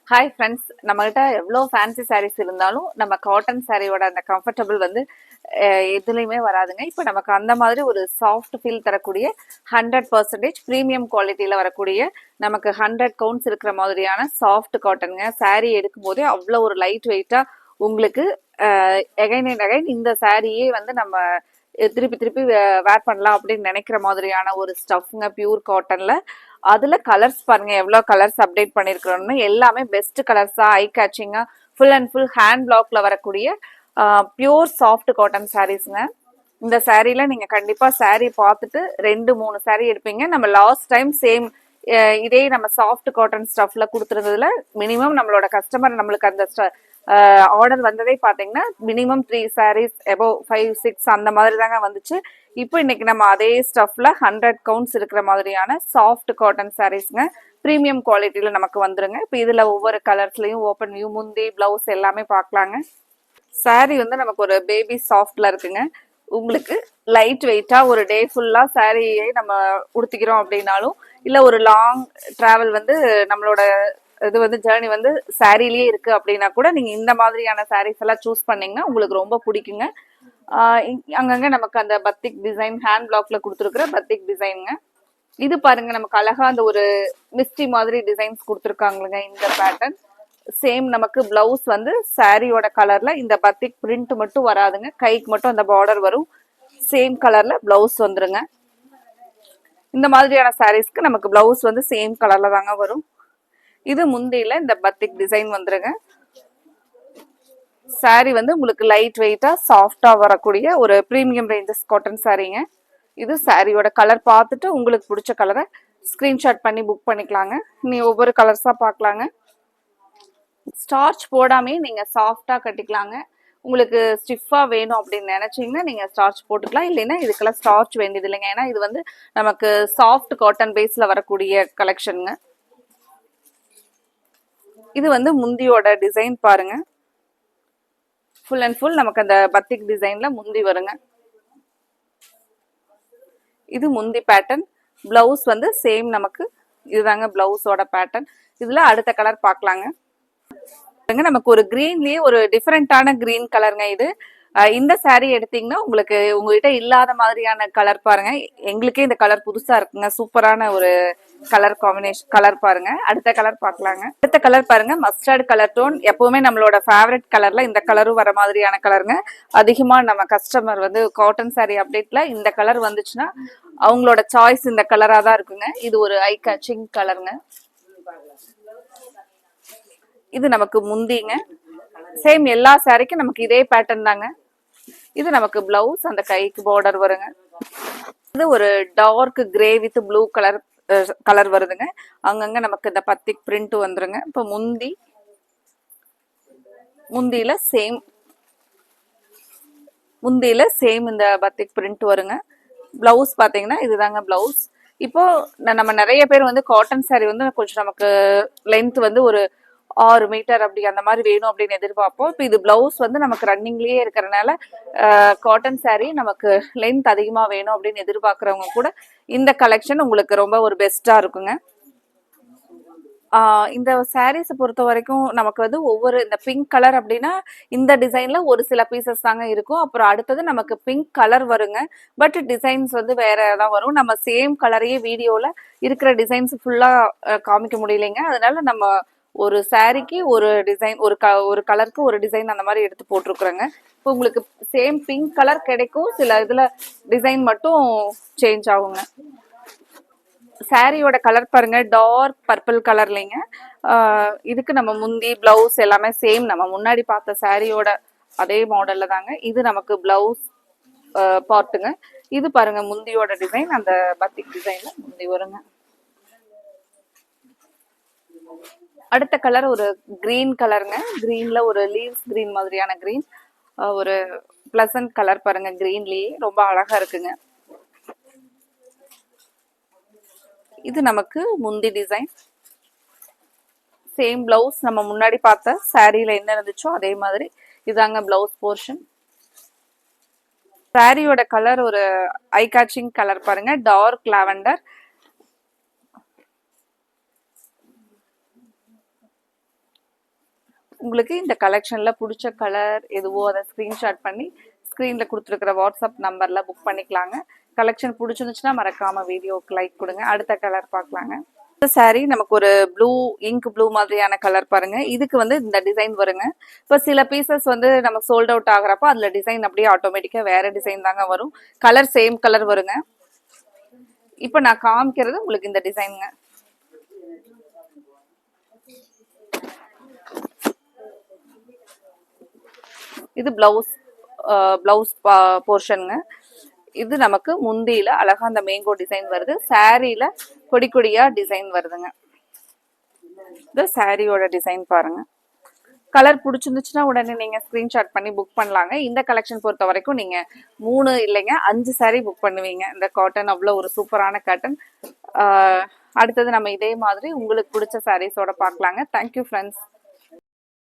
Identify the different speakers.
Speaker 1: Hi friends, நம்மகிட்ட எவ்வளோ fancy saris இருந்தாலும் நம்ம காட்டன் சாரியோட அந்த கம்ஃபர்டபுள் வந்து எதுலேயுமே வராதுங்க. இப்போ நமக்கு அந்த மாதிரி ஒரு சாஃப்ட் ஃபீல் தரக்கூடிய 100% ப்ரீமியம் குவாலிட்டியில் வரக்கூடிய நமக்கு 100 கவுண்ட்ஸ் இருக்கிற மாதிரியான சாஃப்ட் காட்டனுங்க. சாரீ எடுக்கும் போதே அவ்வளோ ஒரு லைட் வெயிட்டாக உங்களுக்கு எகைன் அண்ட் அகைன் இந்த சாரியே வந்து நம்ம திருப்பி திருப்பி வேர் பண்ணலாம் அப்படின்னு நினைக்கிற மாதிரியான ஒரு ஸ்டஃப்ங்க, பியூர் காட்டன்ல. அதுல கலர்ஸ் பாருங்க, எவ்வளவு கலர்ஸ் அப்டேட் பண்ணிருக்கிறோம்னு. எல்லாமே பெஸ்ட் கலர்ஸா, ஐ கேச்சிங்கா, ஃபுல் அண்ட் ஃபுல் ஹேண்ட் பிளாக்ல வரக்கூடிய பியூர் சாஃப்ட் காட்டன் சாரீஸ்ங்க. இந்த சாரீல நீங்க கண்டிப்பா சாரீ பார்த்துட்டு 2-3 சாரீ எடுப்பீங்க. நம்ம லாஸ்ட் டைம் சேம் இதே நம்ம சாஃப்ட் காட்டன் ஸ்டஃப்ல கொடுத்துருந்ததுல மினிமம் நம்மளோட கஸ்டமர் நம்மளுக்கு அந்த ஆர்டர் வந்ததே பாத்தீங்கன்னா மினிமம் 3 சாரீஸ் எபோவ் 5-6 அந்த மாதிரி தாங்க வந்துச்சு. இப்போ இன்னைக்கு நம்ம அதே ஸ்டஃப்ல 100 கவுண்ட்ஸ் இருக்கிற மாதிரியான சாஃப்ட் காட்டன் சாரீஸ்ங்க, ப்ரீமியம் குவாலிட்டியில நமக்கு வந்துருங்க. இப்போ இதுல ஒவ்வொரு கலர்ஸ்லயும் ஓப்பன் வியூ, முந்தி, பிளவுஸ் எல்லாமே பார்க்கலாங்க. சாரீ வந்து நமக்கு ஒரு பேபி சாஃப்ட்ல இருக்குங்க. உங்களுக்கு லைட் வெயிட்டா ஒரு டே ஃபுல்லா சாரியை நம்ம உடுத்திக்கிறோம் அப்படின்னாலும், இல்ல ஒரு லாங் டிராவல் வந்து நம்மளோட இது வந்து ஜேர்னி வந்து சாரிலேயே இருக்கு அப்படின்னா கூட நீங்க இந்த மாதிரியான சாரீஸ் எல்லாம் சூஸ் பண்ணீங்கன்னா உங்களுக்கு ரொம்ப பிடிக்குங்க. அங்கங்க நமக்கு அந்த பத்திக் டிசைன், ஹேண்ட் பிளாக்ல கொடுத்துருக்குற பத்திக் டிசைனுங்க. இது பாருங்க, நமக்கு அழகா அந்த ஒரு மிஸ்டி மாதிரி டிசைன்ஸ் கொடுத்துருக்காங்களுங்க. இந்த பேட்டர்ன் சேம் நமக்கு பிளவுஸ் வந்து சாரியோட கலர்ல இந்த பத்திக் பிரிண்ட் மட்டும் வராதுங்க, கைக்கு மட்டும் அந்த பார்டர் வரும். சேம் கலர்ல பிளவுஸ் வந்துருங்க. இந்த மாதிரியான சாரீஸ்க்கு நமக்கு பிளவுஸ் வந்து சேம் கலர்ல தாங்க வரும். இது முந்தியில இந்த பத்திக் டிசைன் வந்துருங்க. சாரி வந்து உங்களுக்கு லைட் வெயிட்டா சாஃப்டா வரக்கூடிய ஒரு ப்ரீமியம் ரேஞ்சஸ் காட்டன் சாரீங்க. இது சாரியோட கலர் பார்த்துட்டு உங்களுக்கு பிடிச்ச கலரை ஸ்கிரீன்ஷாட் பண்ணி புக் பண்ணிக்கலாங்க. நீ ஒவ்வொரு கலர்ஸா பார்க்கலாங்க. ஸ்டார்ச் போடாமே நீங்க சாஃப்டா கட்டிக்கலாங்க. உங்களுக்கு ஸ்டிஃபா வேணும் அப்படின்னு நினைச்சீங்கன்னா நீங்க ஸ்டார்ச் போட்டுக்கலாம். இல்லைன்னா இதுக்கெல்லாம் ஸ்டார்ச் வேண்டியது இல்லைங்க. ஏன்னா இது வந்து நமக்கு சாஃப்ட் காட்டன் பேஸ்ல வரக்கூடிய கலெக்ஷனுங்க. இது வந்து முந்தியோட டிசைன் பாருங்க, ஃபுல் அண்ட் ஃபுல் நமக்கு அந்த பத்திக் டிசைன்ல முந்தி வருங்க. இது முந்தி பேட்டர்ன். பிளவுஸ் வந்து சேம் நமக்கு இதுதாங்க பிளவுஸோட பேட்டர்ன். இதுல அடுத்த கலர் பார்க்கலாங்க. நமக்கு ஒரு கிரீன்லயே ஒரு டிஃபரெண்டான கிரீன் கலருங்க இது. இந்த சாரீ எடுத்தீங்கன்னா உங்களுக்கு உங்ககிட்ட இல்லாத மாதிரியான கலர் பாருங்க. எங்களுக்கே இந்த கலர் புதுசா இருக்குங்க. சூப்பரான ஒரு கலர் காம்பினேஷன். கலர் பாருங்க, அடுத்த கலர் பார்க்கலாங்க. அடுத்த கலர் பாருங்க, மஸ்டர்ட் கலர் டோன். எப்பவுமே நம்மளோட ஃபேவரட் கலர்ல இந்த கலரும் வர மாதிரியான கலருங்க. அதிகமா நம்ம கஸ்டமர் வந்து காட்டன் சாரீ அப்டேட்ல இந்த கலர் வந்துச்சுன்னா அவங்களோட சாய்ஸ் இந்த கலரா தான் இருக்குங்க. இது ஒரு ஐ கேச்சிங் கலருங்க. இது நமக்கு முந்திங்க. சேம் எல்லா சாரிக்கும் நமக்கு இதே பேட்டர்ன் தாங்க. இது நமக்கு பிளவுஸ், அந்த கைக்கு பார்டர் வருங்க. இது ஒரு dark grey with blue colour வருதுங்க. அங்கங்க நமக்கு இந்த பத்திக் பிரிண்ட் வந்துருங்க. இப்போ முந்தியில சேம் இந்த பத்திக் பிரிண்ட் வருங்க. பிளவுஸ் பாத்தீங்கன்னா இதுதாங்க பிளவுஸ். இப்போ நம்ம நிறைய பேர் வந்து காட்டன் சாரி வந்து கொஞ்சம் நமக்கு லென்த் வந்து ஒரு 6 மீட்டர் அப்படி அந்த மாதிரி வேணும் அப்படின்னு எதிர்பார்ப்போம். இப்போ இது பிளவுஸ் வந்து நமக்கு ரன்னிங்லயே இருக்கிறனால காட்டன் சாரி நமக்கு லென்த் அதிகமா வேணும் அப்படின்னு எதிர்பார்க்கறவங்க கூட இந்த கலெக்ஷன் உங்களுக்கு ரொம்ப ஒரு பெஸ்டா இருக்குங்க. இந்த சாரீஸை பொறுத்த வரைக்கும் நமக்கு வந்து ஒவ்வொரு இந்த பிங்க் கலர் அப்படின்னா இந்த டிசைன்ல ஒரு சில பீசஸ் தாங்க இருக்கும். அப்புறம் அடுத்தது நமக்கு பிங்க் கலர் வருங்க. பட் டிசைன்ஸ் வந்து வேற தான் வரும். நம்ம சேம் கலரையே வீடியோல இருக்கிற டிசைன்ஸ் ஃபுல்லா காமிக்க முடியலைங்க. அதனால நம்ம ஒரு சாரிக்கு ஒரு டிசைன், ஒரு கலருக்கு ஒரு டிசைன் அந்த மாதிரி எடுத்து போட்டிருக்கிறோங்க. இப்போ உங்களுக்கு சேம் பிங்க் கலர் கிடைக்கும், சில இதுல டிசைன் மட்டும் சேஞ்ச் ஆகுங்க. சாரியோட கலர் பாருங்க, டார்க் பர்பிள் கலர்லைங்க. இதுக்கு நம்ம முந்தி, பிளவுஸ் எல்லாமே சேம் நம்ம முன்னாடி பார்த்த சாரியோட அதே மாடல்ல தாங்க. இது நமக்கு பிளவுஸ் பார்ட்டுங்க. இது பாருங்க முந்தியோட டிசைன், அந்த பத்திக் டிசைன்ல முந்தி வருங்க. அடுத்த கலர் ஒரு கிரீன் கலருங்க. கிரீன்ல ஒரு லீவ்ஸ் கிரீன் மாதிரியான கிரீன், ஒரு பிளசன்ட் கலர் பாருங்க. கிரீன்லயே ரொம்ப அழகா இருக்குங்க. இது நமக்கு முந்தி டிசைன். சேம் பிளவுஸ் நம்ம முன்னாடி பார்த்த சாரியில என்ன இருந்துச்சோ அதே மாதிரி இதாங்க பிளவுஸ் போர்ஷன். சாரியோட கலர் ஒரு ஐ கேச்சிங் கலர் பாருங்க, டார்க் லாவெண்டர். உங்களுக்கு இந்த கலெக்ஷன்ல பிடிச்ச கலர் எதுவோ அதை ஸ்கிரீன்ஷாட் பண்ணி ஸ்க்ரீன்ல கொடுத்துருக்கிற வாட்ஸ்அப் நம்பர்ல புக் பண்ணிக்கலாங்க. கலெக்ஷன் பிடிச்சிருந்துச்சுன்னா மறக்காம வீடியோக்கு லைக் கொடுங்க. அடுத்த கலர் பார்க்கலாங்க. இந்த சாரீ நமக்கு ஒரு ப்ளூ, இங்க் ப்ளூ மாதிரியான கலர் பாருங்க. இதுக்கு வந்து இந்த டிசைன் வருங்க. இப்போ சில பீசஸ் வந்து நம்ம சோல்ட் அவுட் ஆகுறப்ப அதுல டிசைன் அப்படியே ஆட்டோமேட்டிக்கா வேற டிசைன் தாங்க வரும். கலர் சேம் கலர் வருங்க. இப்போ நான் காமிக்கிறது உங்களுக்கு இந்த டிசைனுங்க. இது பிளவுஸ் போர்ஷனுங்க. இது நமக்கு முந்தியில அழகா அந்த மேங்கோ டிசைன் வருது. சாரியில கொடி கொடியா டிசைன் வருதுங்க. இந்த சாரியோட டிசைன் பாருங்க. கலர் பிடிச்சிருந்துச்சுன்னா உடனே நீங்க ஸ்கிரீன்ஷாட் பண்ணி புக் பண்ணலாங்க. இந்த கலெக்ஷன் பொறுத்த வரைக்கும் நீங்க 3 இல்லைங்க 5 சாரி புக் பண்ணுவீங்க. இந்த காட்டன் அவ்வளோ ஒரு சூப்பரான காட்டன். அடுத்தது நம்ம இதே மாதிரி உங்களுக்கு பிடிச்ச சாரீஸோட பார்க்கலாங்க. Thank you friends.